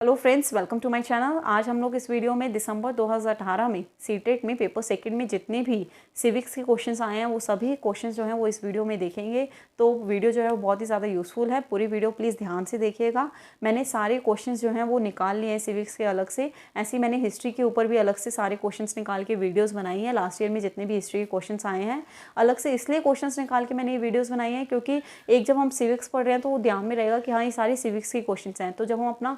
Hello friends, welcome to my channel. आज हम लोग इस वीडियो में दिसंबर 2018 में सीटेट में पेपर सेकंड में जितने भी सिविक्स के क्वेश्चंस आए हैं वो सभी क्वेश्चंस जो हैं वो इस वीडियो में देखेंगे। तो वीडियो जो है वो बहुत ही ज़्यादा यूज़फुल है। पूरी वीडियो प्लीज़ ध्यान से देखिएगा। मैंने सारे क्वेश्चंस जो हैं वो निकाल लिए हैं सिविक्स के अलग से। ऐसे ही मैंने हिस्ट्री के ऊपर भी अलग से सारे क्वेश्चन निकाल के वीडियोज़ बनाई हैं। लास्ट ईयर में जितने भी हिस्ट्री के क्वेश्चन आए हैं अलग से इसलिए क्वेश्चन निकाल के मैंने ये वीडियोज़ बनाई हैं क्योंकि एक जब हम सिविक्स पढ़ रहे हैं तो वो ध्यान में रहेगा कि हाँ ये सारी सिविक्स के क्वेश्चन हैं। तो जब हम अपना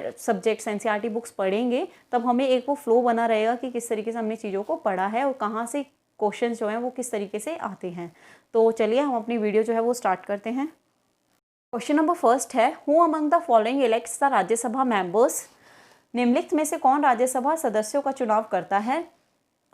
सब्जेक्ट एनसीईआरटी बुक्स पढ़ेंगे तब हमें एक वो फ्लो बना रहेगा कि किस तरीके से हमने चीज़ों को पढ़ा है और कहाँ से क्वेश्चन जो हैं वो किस तरीके से आते हैं। तो चलिए हम अपनी वीडियो जो है वो स्टार्ट करते हैं। क्वेश्चन नंबर फर्स्ट है, who among the following elects the Rajya Sabha members. निम्नलिखित में से कौन राज्यसभा सदस्यों का चुनाव करता है।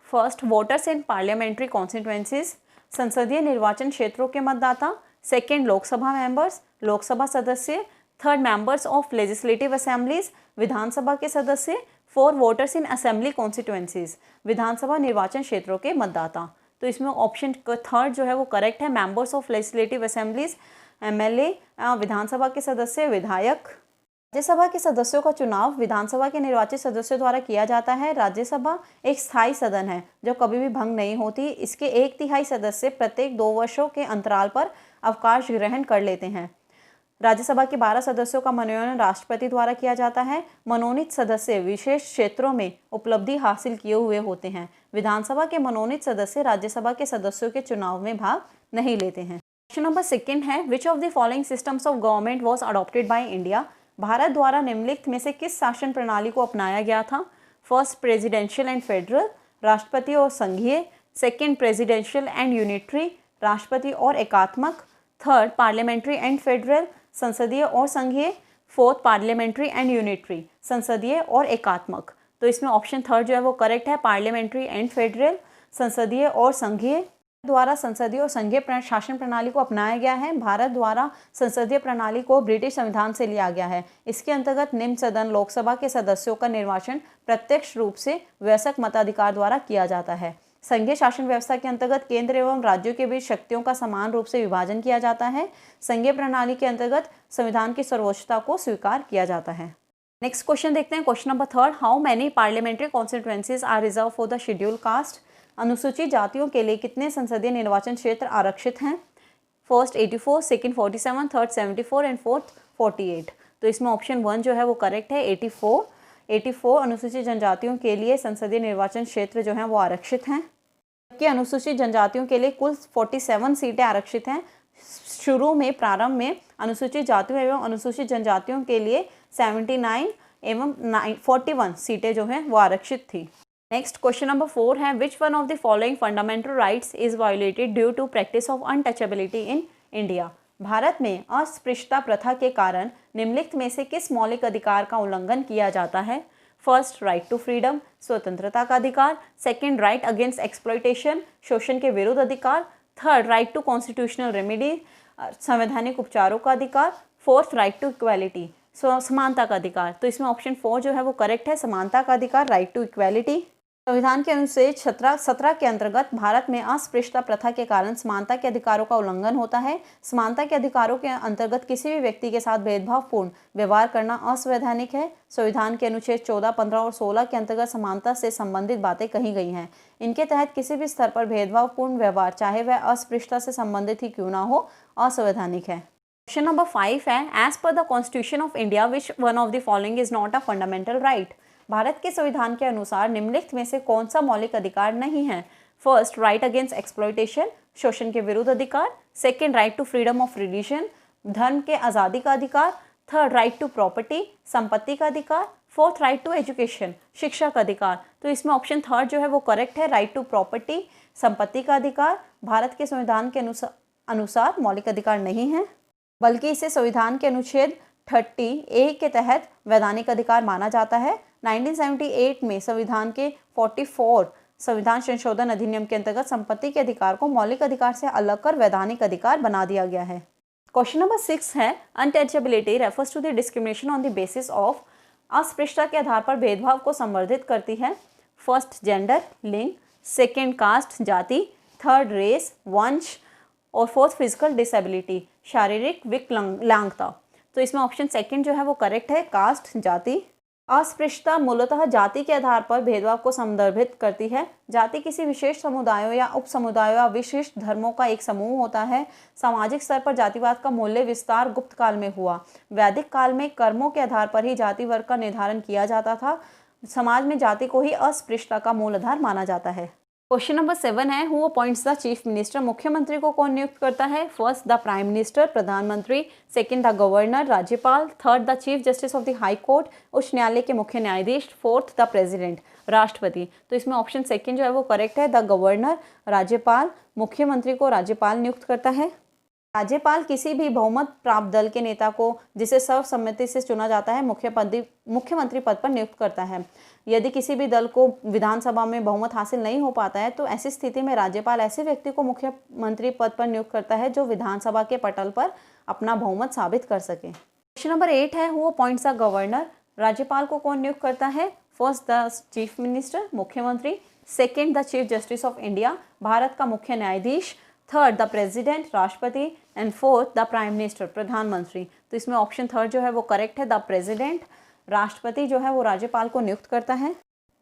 फर्स्ट, वोटर्स इन पार्लियामेंट्री कॉन्स्टिट्यूएंसीज, संसदीय निर्वाचन क्षेत्रों के मतदाता। सेकेंड, लोकसभा मेंबर्स, लोकसभा सदस्य। Third, members of legislative assemblies, Vidhan Sabha के सदस्य। Four, voters in assembly constituencies, Vidhan Sabha निर्वाचन क्षेत्रों के मतदाता। तो इसमें ऑप्शन थर्ड जो है वो करेक्ट है, members of legislative assemblies, MLA, Vidhan Sabha के सदस्य, विधायक। राज्यसभा के सदस्यों का चुनाव विधानसभा के निर्वाचित सदस्यों द्वारा किया जाता है। राज्यसभा एक स्थायी सदन है जो कभी भी भंग नहीं होती। इसके 1/3 सदस्य प्रत्येक 2 वर्षों के अंतराल पर अवकाश ग्रहण कर लेते हैं। राज्यसभा के 12 सदस्यों का मनोनयन राष्ट्रपति द्वारा किया जाता है। मनोनीत सदस्य विशेष क्षेत्रों में उपलब्धि हासिल किए हुए होते हैं। विधानसभा के मनोनीत सदस्य राज्यसभा के सदस्यों के चुनाव में भाग नहीं लेते हैं। क्वेश्चन नंबर सेकंड है, which of the following systems of government was adopted by India. Bharat द्वारा निम्नलिखित में से किस शासन प्रणाली को अपनाया गया था। फर्स्ट, प्रेसिडेंशियल एंड फेडरल, राष्ट्रपति और संघीय। सेकेंड, प्रेसिडेंशियल एंड यूनिटरी, राष्ट्रपति और एकात्मक। थर्ड, पार्लियामेंट्री एंड फेडरल, संसदीय और संघीय। फोर्थ, पार्लियामेंट्री एंड यूनिटरी, संसदीय और एकात्मक। तो इसमें ऑप्शन थर्ड जो है वो करेक्ट है, पार्लियामेंट्री एंड फेडरल, संसदीय और संघीय। द्वारा संसदीय और संघीय शासन प्रणाली को अपनाया गया है। भारत द्वारा संसदीय प्रणाली को ब्रिटिश संविधान से लिया गया है। इसके अंतर्गत निम्न सदन लोकसभा के सदस्यों का निर्वाचन प्रत्यक्ष रूप से वयस्क मताधिकार द्वारा किया जाता है। संघीय शासन व्यवस्था के अंतर्गत केंद्र एवं राज्यों के बीच शक्तियों का समान रूप से विभाजन किया जाता है। संघीय प्रणाली के अंतर्गत संविधान की सर्वोच्चता को स्वीकार किया जाता है। नेक्स्ट क्वेश्चन देखते हैं। Question number third, how many parliamentary constituencies are reserve for the schedule caste. अनुसूचित जातियों के लिए कितने संसदीय निर्वाचन क्षेत्र आरक्षित हैं। First 84, second 47, third 74 and fourth 48। तो इसमें ऑप्शन वन जो है वो करेक्ट है, 84 अनुसूचित जनजातियों के लिए संसदीय निर्वाचन क्षेत्र जो हैं वो आरक्षित हैं। जबकि अनुसूचित जनजातियों के लिए कुल 47 सीटें आरक्षित हैं। शुरू में प्रारंभ में अनुसूचित जातियों एवं अनुसूचित जनजातियों के लिए 79 एवं 41 सीटें जो हैं वो आरक्षित थी। नेक्स्ट क्वेश्चन नंबर 4 है, which one of the following fundamental rights is violated due to practice of untouchability in India. Bharat में अस्पृश्यता प्रथा के कारण निम्नलिखित में से किस मौलिक अधिकार का उल्लंघन किया जाता है। फर्स्ट, राइट टू फ्रीडम, स्वतंत्रता का अधिकार। सेकेंड, राइट अगेंस्ट एक्सप्लॉयटेशन, शोषण के विरुद्ध अधिकार। Third, right to constitutional remedy, संवैधानिक उपचारों का अधिकार। फोर्थ, राइट टू इक्वालिटी, समानता का अधिकार। तो इसमें ऑप्शन 4 जो है वो करेक्ट है, समानता का अधिकार, राइट टू इक्वालिटी। संविधान के अनुच्छेद 17 के अंतर्गत भारत में अस्पृश्यता प्रथा के कारण समानता के अधिकारों का उल्लंघन होता है। समानता के अधिकारों के अंतर्गत किसी भी व्यक्ति के साथ भेदभावपूर्ण व्यवहार करना असंवैधानिक है। संविधान के अनुच्छेद 14, 15 और 16 के अंतर्गत समानता से संबंधित बातें कही गई हैं। इनके तहत किसी भी स्तर पर भेदभावपूर्ण व्यवहार, चाहे वह अस्पृश्यता से संबंधित ही क्यों ना हो, असंवैधानिक है। क्वेश्चन नंबर 5 है, as per the constitution of India which one of the following is not a fundamental right. Bharat के संविधान के अनुसार निम्नलिखित में से कौन सा मौलिक अधिकार नहीं है। फर्स्ट, राइट अगेंस्ट एक्सप्लॉयटेशन, शोषण के विरुद्ध अधिकार। Second, right to freedom of religion, धर्म के आज़ादी का अधिकार। थर्ड, राइट टू प्रॉपर्टी, संपत्ति का अधिकार। फोर्थ, राइट टू एजुकेशन, शिक्षा का अधिकार। तो इसमें ऑप्शन थर्ड जो है वो करेक्ट है, राइट टू प्रॉपर्टी, संपत्ति का अधिकार भारत के संविधान के अनुसार मौलिक अधिकार नहीं है, बल्कि इसे संविधान के अनुच्छेद 30A के तहत वैधानिक अधिकार माना जाता है। 1978 में संविधान के 44 संविधान संशोधन अधिनियम के अंतर्गत संपत्ति के अधिकार को मौलिक अधिकार से अलग कर वैधानिक अधिकार बना दिया गया है। क्वेश्चन नंबर 6 है, untouchability refers to the discrimination on the basis of. अस्पृश्यता के आधार पर भेदभाव को संवर्धित करती है। फर्स्ट, जेंडर, लिंग। सेकेंड, कास्ट, जाति। थर्ड, रेस, वंश। और फोर्थ, फिजिकल डिसेबिलिटी, शारीरिक विकलांगता। तो इसमें ऑप्शन सेकंड जो है वो करेक्ट है, कास्ट, जाति। अस्पृश्यता मूलतः जाति के आधार पर भेदभाव को संदर्भित करती है। जाति किसी विशेष समुदायों या उप समुदायों या विशिष्ट धर्मों का एक समूह होता है। सामाजिक स्तर पर जातिवाद का मूल्य विस्तार गुप्त काल में हुआ। वैदिक काल में कर्मों के आधार पर ही जाति वर्ग का निर्धारण किया जाता था। समाज में जाति को ही अस्पृश्यता का मूल आधार माना जाता है। क्वेश्चन नंबर 7 है, who appoints the chief minister? मुख्यमंत्री को कौन नियुक्त करता है? फर्स्ट द प्राइम मिनिस्टर, प्रधानमंत्री। सेकंड द गवर्नर, राज्यपाल। Third the chief justice of the high court, उच्च न्यायालय के मुख्य न्यायाधीश। फोर्थ द प्रेसिडेंट, राष्ट्रपति। तो इसमें ऑप्शन सेकंड जो है वो करेक्ट है, द गवर्नर, राज्यपाल। मुख्यमंत्री को राज्यपाल नियुक्त करता है। राज्यपाल किसी भी बहुमत प्राप्त दल के नेता को, जिसे सर्वसम्मति से चुना जाता है, मुख्यमंत्री पद पर नियुक्त करता है। यदि किसी भी दल को विधानसभा में बहुमत हासिल नहीं हो पाता है तो ऐसी स्थिति में राज्यपाल ऐसे व्यक्ति को मुख्यमंत्री पद पर नियुक्त करता है जो विधानसभा के पटल पर अपना बहुमत साबित कर सके। क्वेश्चन नंबर 8 है, हु अपॉइंट्स द गवर्नर? राज्यपाल को कौन नियुक्त करता है? फर्स्ट द चीफ मिनिस्टर, मुख्यमंत्री। Second the chief justice of India, Bharat का मुख्य न्यायाधीश। थर्ड द प्रेसिडेंट, राष्ट्रपति। And fourth the prime minister, प्रधानमंत्री। तो इसमें ऑप्शन थर्ड जो है वो करेक्ट है, द प्रेसिडेंट। राष्ट्रपति जो है वो राज्यपाल को नियुक्त करता है।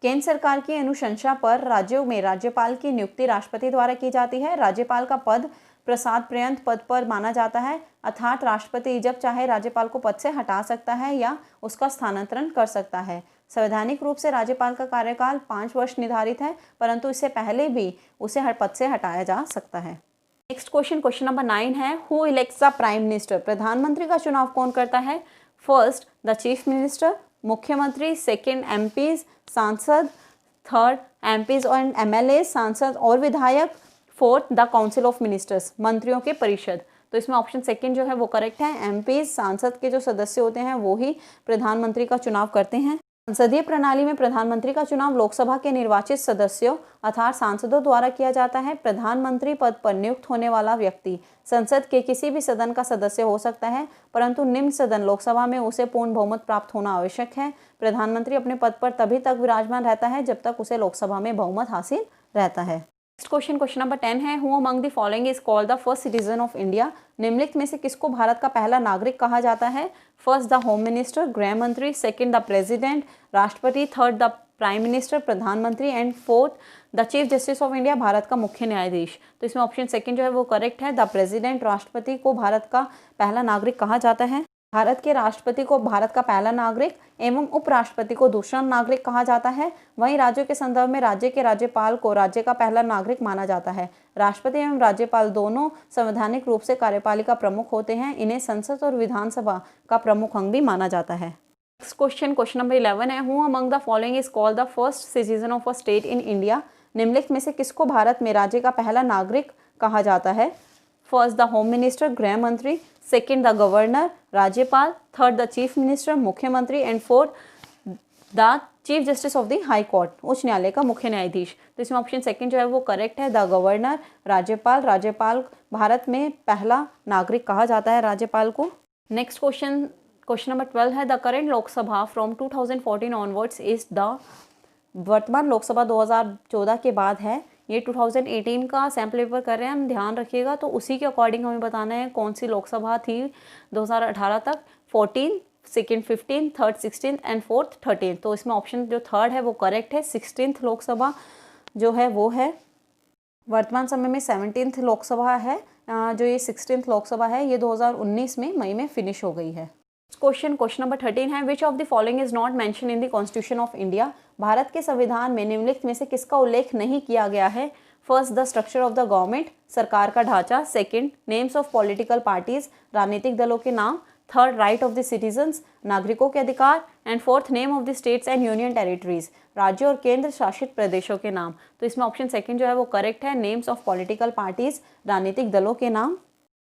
केंद्र सरकार की अनुशंसा पर राज्यों में राज्यपाल की नियुक्ति राष्ट्रपति द्वारा की जाती है। राज्यपाल का पद प्रसाद पर्यंत पद पर माना जाता है, अर्थात राष्ट्रपति जब चाहे राज्यपाल को पद से हटा सकता है या उसका स्थानांतरण कर सकता है। संवैधानिक रूप से राज्यपाल का कार्यकाल 5 वर्ष निर्धारित है, परंतु इससे पहले भी उसे हर पद से हटाया जा सकता है। नेक्स्ट क्वेश्चन नंबर 9 है, who elects the prime minister? प्रधानमंत्री का चुनाव कौन करता है? फर्स्ट द चीफ मिनिस्टर, मुख्यमंत्री। सेकंड एमपीज, सांसद। थर्ड एमपीज और एमएलए, सांसद और विधायक। Fourth the council of ministers, मंत्रियों के परिषद। तो इसमें ऑप्शन सेकंड जो है वो करेक्ट है, एमपीज, सांसद के जो सदस्य होते हैं वो ही प्रधानमंत्री का चुनाव करते हैं। संसदीय प्रणाली में प्रधानमंत्री का चुनाव लोकसभा के निर्वाचित सदस्यों अर्थात सांसदों द्वारा किया जाता है। प्रधानमंत्री पद पर नियुक्त होने वाला व्यक्ति संसद के किसी भी सदन का सदस्य हो सकता है, परंतु निम्न सदन लोकसभा में उसे पूर्ण बहुमत प्राप्त होना आवश्यक है। प्रधानमंत्री अपने पद पर तभी तक विराजमान रहता है जब तक उसे लोकसभा में बहुमत हासिल रहता है। क्वेश्चन नंबर 10 है, who among the following is called the first citizen of India? निम्नलिखित में से किसको भारत का पहला नागरिक कहा जाता है? फर्स्ट द होम मिनिस्टर, गृह मंत्री। सेकंड द प्रेसिडेंट, राष्ट्रपति। थर्ड द प्राइम मिनिस्टर, प्रधानमंत्री। And fourth the chief justice of India, Bharat का मुख्य न्यायाधीश। तो इसमें ऑप्शन सेकंड जो है वो करेक्ट है, द प्रेसिडेंट। राष्ट्रपति को भारत का पहला नागरिक कहा जाता है। भारत के राष्ट्रपति को भारत का पहला नागरिक एवं उपराष्ट्रपति को दूसरा नागरिक कहा जाता है। वहीं राज्यों के संदर्भ में राज्य के राज्यपाल को राज्य का पहला नागरिक माना जाता है। राष्ट्रपति एवं राज्यपाल दोनों संवैधानिक रूप से कार्यपालिका प्रमुख होते हैं। इन्हें संसद और विधानसभा का प्रमुख अंग भी माना जाता है। नेक्स्ट क्वेश्चन नंबर 11 है, who among the following is called the first citizen of a state in India? निम्नलिखित में से किसको भारत में राज्य का पहला नागरिक कहा जाता है? फर्स्ट द होम मिनिस्टर, गृह मंत्री। सेकंड द गवर्नर, राज्यपाल। थर्ड द चीफ मिनिस्टर, मुख्यमंत्री। And fourth the chief justice of the high court, उच्च न्यायालय का मुख्य न्यायाधीश। तो इसमें ऑप्शन सेकंड जो है वो करेक्ट है, द गवर्नर, राज्यपाल। राज्यपाल भारत में पहला नागरिक कहा जाता है राज्यपाल को। नेक्स्ट क्वेश्चन नंबर 12 है, the current Lok Sabha from 2014 onwards is the? वर्तमान लोकसभा 2014 के बाद है। ये 2018 का सैम्पल पेपर कर रहे हैं हम, ध्यान रखिएगा। तो उसी के अकॉर्डिंग हमें बताना है कौन सी लोकसभा थी 2018 तक। 14, सेकेंड 15, थर्ड 16 एंड फोर्थ 13। तो इसमें ऑप्शन जो थर्ड है वो करेक्ट है। 16th लोकसभा जो है वो है। वर्तमान समय में 17th लोकसभा है। जो ये 16th लोकसभा है ये 2019 में मई में फिनिश हो गई है। क्वेश्चन नंबर 13 है, which of the following is not mention in the constitution of India? Bharat के संविधान में निम्नलिखित में से किसका उल्लेख नहीं किया गया है? First the structure of the government, सरकार का ढांचा। Second names of political parties, राजनीतिक दलों के नाम। Third right of the citizens, नागरिकों के अधिकार। And fourth name of the states and union territories, राज्यों और केंद्र शासित प्रदेशों के नाम। तो इसमें ऑप्शन सेकंड जो है वो करेक्ट है, नेम्स ऑफ पॉलिटिकल पार्टीज, राजनीतिक दलों के नाम।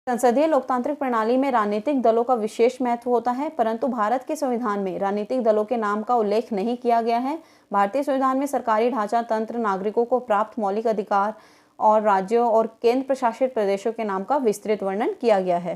संसदीय लोकतांत्रिक प्रणाली में राजनीतिक दलों का विशेष महत्व होता है, परंतु भारत के संविधान में राजनीतिक दलों के नाम का उल्लेख नहीं किया गया है। भारतीय संविधान में सरकारी ढांचा तंत्र, नागरिकों को प्राप्त मौलिक अधिकार और राज्यों और केंद्र प्रशासित प्रदेशों के नाम का विस्तृत वर्णन किया गया है।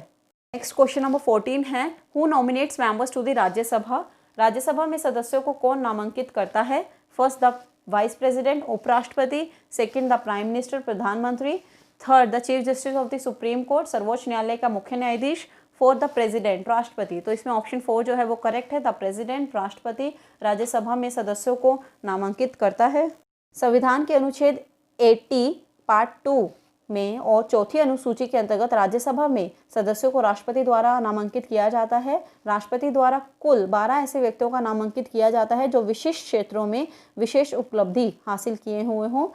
नेक्स्ट क्वेश्चन नंबर 14 है, who nominates members to the Rajya Sabha? Rajya Sabha में सदस्यों को कौन नामांकित करता है? फर्स्ट द वाइस प्रेसिडेंट, उपराष्ट्रपति। सेकंड द प्राइम मिनिस्टर, प्रधानमंत्री। Third the chief justice of the supreme court, सर्वोच्च न्यायालय का मुख्य न्यायाधीश। 4 द प्रेसिडेंट राष्ट्रपति। तो इसमें ऑप्शन 4 जो है वो करेक्ट है। द प्रेसिडेंट राष्ट्रपति राज्यसभा में सदस्यों को नामांकित करता है। संविधान के अनुच्छेद 80 पार्ट 2 में और चौथी अनुसूची के अंतर्गत राज्यसभा में सदस्यों को राष्ट्रपति द्वारा नामांकित किया जाता है। राष्ट्रपति द्वारा कुल 12 ऐसे व्यक्तियों का नामांकित किया जाता है जो विशिष्ट क्षेत्रों में विशेष उपलब्धि हासिल किए हुए हों।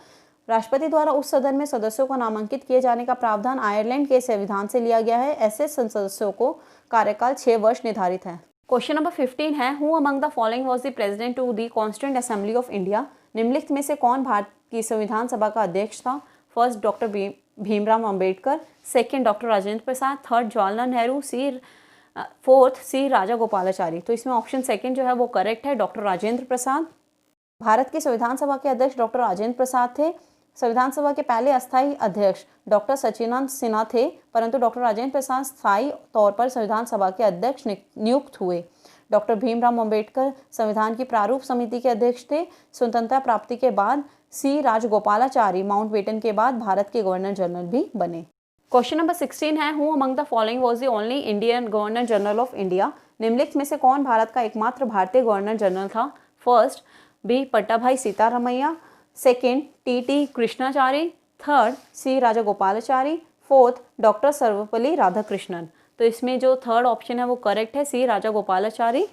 राष्ट्रपति द्वारा उस सदन में सदस्यों को नामांकित किए जाने का प्रावधान आयरलैंड के संविधान से लिया गया है। ऐसे सदस्यों को कार्यकाल 6 वर्ष निर्धारित है। क्वेश्चन नंबर 15 है, who among the following was the president to the constituent assembly of India. निम्नलिखित में से कौन भारत की संविधान सभा का अध्यक्ष था? First doctor Bhimrao Ambedkar, second doctor Rajendra Prasad, third Jawaharlal Nehru, fourth C Rajagopalachari. तो इसमें ऑप्शन सेकंड जो है वो करेक्ट है, डॉक्टर राजेंद्र प्रसाद। भारत की संविधान सभा के अध्यक्ष डॉक्टर राजेंद्र प्रसाद थे। संविधान सभा के पहले अस्थायी अध्यक्ष डॉक्टर सच्चिदानंद सिन्हा थे, परंतु डॉक्टर राजेंद्र प्रसाद स्थायी तौर पर संविधान सभा के अध्यक्ष नियुक्त हुए। डॉक्टर भीमराव अंबेडकर संविधान की प्रारूप समिति के अध्यक्ष थे। स्वतंत्रता प्राप्ति के बाद सी राजगोपालाचारी माउंटबेटन के बाद भारत के गवर्नर जनरल भी बने। क्वेश्चन नंबर 16 है, who among the following was the only Indian governor general of India. निम्नलिखित में से कौन भारत का एकमात्र भारतीय गवर्नर जनरल था? First B Pattabhi Sitaramayya, second T Krishnachari, third C Rajagopalachari, fourth doctor Sarvepalli Radhakrishnan. तो इसमें जो थर्ड ऑप्शन है वो करेक्ट है, सी राजागोपालाचारी।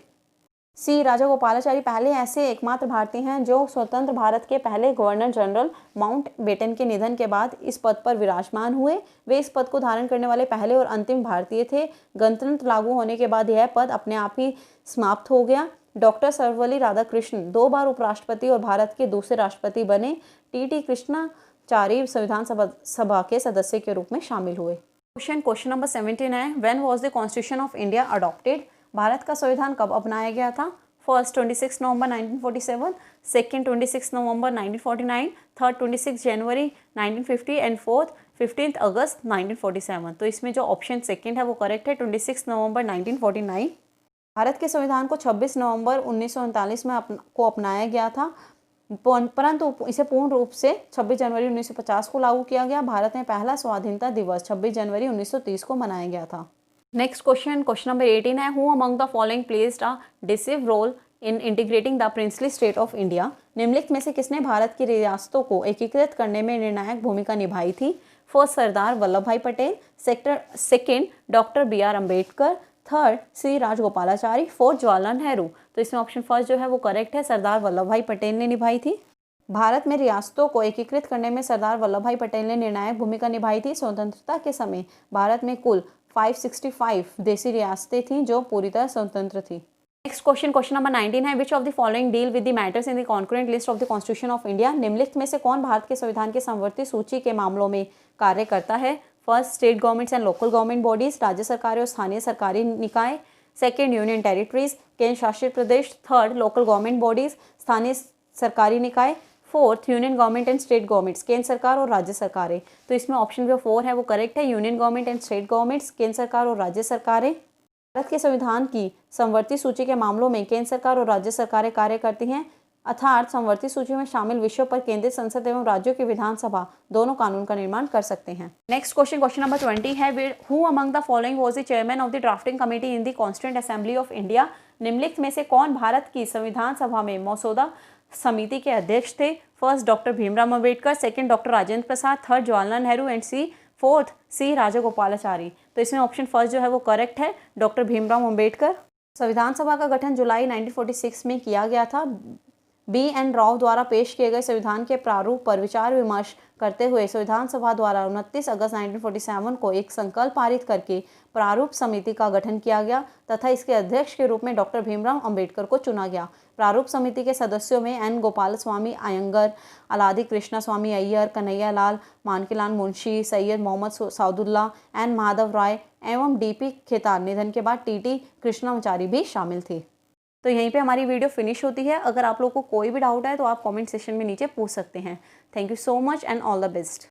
सी राजागोपालाचारी पहले ऐसे एकमात्र भारतीय हैं जो स्वतंत्र भारत के पहले गवर्नर जनरल माउंटबेटन के निधन के बाद इस पद पर विराजमान हुए। वे इस पद को धारण करने वाले पहले और अंतिम भारतीय थे। गणतंत्र लागू होने के बाद यह पद अपने आप ही समाप्त हो गया। डॉक्टर सर्वपल्ली राधाकृष्णन 2 बार उपराष्ट्रपति और भारत के दूसरे राष्ट्रपति बने। टी कृष्णाचारी संविधान सभा के सदस्य के रूप में शामिल हुए। क्वेश्चन नंबर 17 है, when was the constitution of India adopted. Bharat का संविधान कब अपनाया गया था? First 26 November 1947, second 26 November 1949, third 26 January 1950 and fourth 15 अगस्त 1947। तो इसमें जो ऑप्शन सेकंड है वो करेक्ट है, 26 नवंबर 1949। भारत के संविधान को 26 नवंबर 1939 में अपनाया गया था, परंतु इसे पूर्ण रूप से 26 जनवरी 1950 को लागू किया गया। भारत में पहला स्वाधीनता दिवस 26 जनवरी 1930 को मनाया गया था। नेक्स्ट क्वेश्चन नंबर 18 है, who among the following placed a decisive role in integrating the princely state of India. निम्नलिखित में से किसने भारत की रियासतों को एकीकृत करने में निर्णायक भूमिका निभाई थी? First Sardar Vallabhbhai Patel, second doctor BR Ambedkar, third C Rajagopalachari, fourth Jawaharlal Nehru. तो इसमें ऑप्शन फर्स्ट जो है वो करेक्ट है, सरदार वल्लभ भाई पटेल ने निभाई थी। भारत में रियासतों को एकीकृत करने में सरदार वल्लभ भाई पटेल ने निर्णायक भूमिका निभाई थी। स्वतंत्रता के समय भारत में कुल 565 देशी रियासतें थीं जो पूरी तरह स्वतंत्र थी। नेक्स्ट क्वेश्चन नंबर 19 है, which of the following deal with the matters in the concurrent list of the constitution of India. निम्नलिखित में से कौन भारत के संविधान के समवर्ती सूची के मामलों में कार्य करता है? First state governments and local government bodies, राज्य सरकारें और स्थानीय सरकारी निकाय, सेकेंड यूनियन टेरिटरीज, केंद्र शासित प्रदेश, थर्ड लोकल गवर्नमेंट बॉडीज, स्थानीय सरकारी निकाय, fourth union government and state governments, केंद्र सरकार और राज्य सरकारें। तो इसमें ऑप्शन जो 4 है वो करेक्ट है, union government and state governments, केंद्र सरकार और राज्य सरकारें। भारत के संविधान की समवर्ती सूची के मामलों में केंद्र सरकार और राज्य सरकारें कार्य करती हैं, अर्थात समवर्ती सूची में शामिल विषयों पर केंद्रीय संसद एवं राज्यों की विधानसभा दोनों कानून का निर्माण कर सकते हैं। नेक्स्ट क्वेश्चन नंबर 20 है, who among the following was the chairman of the drafting committee in the constituent assembly of India. निम्नलिखित में से कौन भारत की संविधान सभा में मसौदा समिति के अध्यक्ष थे? First doctor Bhimrao Ambedkar, second doctor Rajendra Prasad, third Jawaharlal Nehru and fourth C Rajagopalachari. तो इसमें ऑप्शन फर्स्ट जो है वो करेक्ट है, डॉक्टर भीमराव अंबेडकर। संविधान सभा का गठन जुलाई 1946 में किया गया था। BN राव द्वारा पेश किए गए संविधान के प्रारूप पर विचार विमर्श करते हुए संविधान सभा द्वारा 29 अगस्त 1947 को एक संकल्प पारित करके प्रारूप समिति का गठन किया गया तथा इसके अध्यक्ष के रूप में डॉक्टर भीमराव अंबेडकर को चुना गया। प्रारूप समिति के सदस्यों में N गोपालस्वामी अयंगर, अलादी कृष्णा स्वामी अय्यर, कन्हैया लाल, मानकीलाल मुंशी, सैयद मोहम्मद साउदुल्ला, N माधव राय एवं DP खेतान, निधन के बाद TT कृष्णाचारी भी शामिल थे। तो यहीं पे हमारी वीडियो फिनिश होती है। अगर आप लोगों को कोई भी डाउट है तो आप कमेंट सेक्शन में नीचे पूछ सकते हैं। Thank you so much and all the best.